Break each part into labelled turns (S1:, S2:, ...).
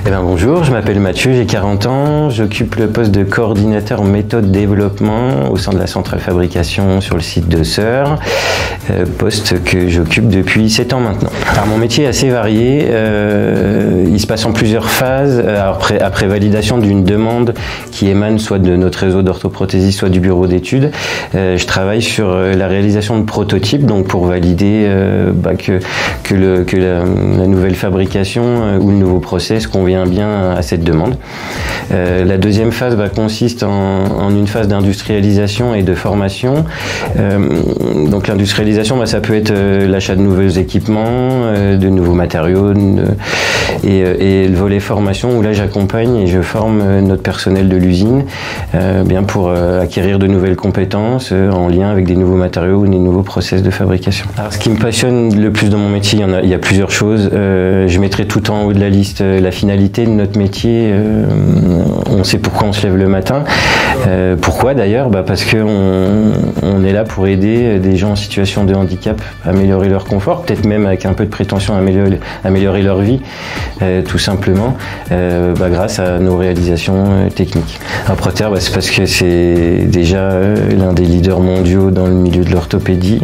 S1: Bonjour, je m'appelle Mathieu, j'ai 40 ans, j'occupe le poste de coordinateur méthode développement au sein de la centrale fabrication sur le site de Sœurs, poste que j'occupe depuis 7 ans maintenant. Alors mon métier est assez varié, il se passe en plusieurs phases, après validation d'une demande qui émane soit de notre réseau d'orthoprothésistes, soit du bureau d'études. Je travaille sur la réalisation de prototypes, donc pour valider que la nouvelle fabrication ou le nouveau process convient bien à cette demande. La deuxième phase consiste en une phase d'industrialisation et de formation. Donc l'industrialisation, ça peut être l'achat de nouveaux équipements, de nouveaux matériaux, et le volet formation où là j'accompagne et je forme notre personnel de l'usine pour acquérir de nouvelles compétences en lien avec des nouveaux matériaux ou des nouveaux process de fabrication. Alors ce qui me passionne le plus dans mon métier, il y a plusieurs choses. Je mettrai tout en haut de la liste la finalité de notre métier. On sait pourquoi on se lève le matin. Pourquoi d'ailleurs? Parce qu'on est là pour aider des gens en situation de handicap à améliorer leur confort, peut-être même avec un peu de prétention à améliorer leur vie, tout simplement, grâce à nos réalisations techniques. Proter, c'est parce que c'est déjà l'un des leaders mondiaux dans le milieu de l'orthopédie.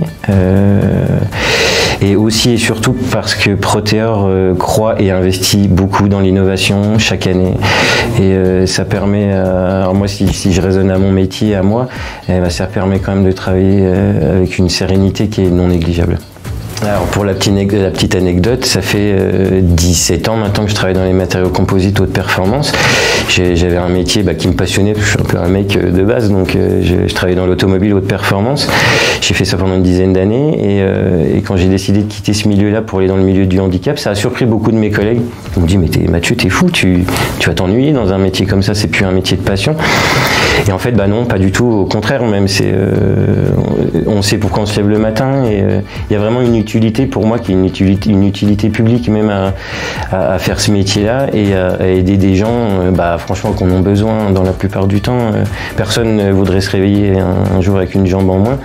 S1: Et aussi et surtout parce que Proteor croit et investit beaucoup dans l'innovation chaque année. Et ça permet, alors moi si je raisonne à mon métier, à moi, ça permet quand même de travailler avec une sérénité qui est non négligeable. Alors pour la petite anecdote, ça fait 17 ans maintenant que je travaille dans les matériaux composites haute performance. J'avais un métier qui me passionnait, parce que je suis un peu un mec de base, donc je travaillais dans l'automobile haute performance. J'ai fait ça pendant une dizaine d'années et quand j'ai décidé de quitter ce milieu-là pour aller dans le milieu du handicap, ça a surpris beaucoup de mes collègues. Ils m'ont dit mais Mathieu, t'es fou, tu vas t'ennuyer dans un métier comme ça, c'est plus un métier de passion. Et en fait non, pas du tout, au contraire même, on sait pourquoi on se lève le matin et il y a vraiment une utilité pour moi qui est une utilité publique même à faire ce métier-là et à aider des gens franchement qu'on a besoin dans la plupart du temps. Personne ne voudrait se réveiller un jour avec une jambe en moins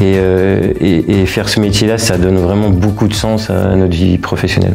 S1: et faire ce métier-là, ça donne vraiment beaucoup de sens à notre vie professionnelle.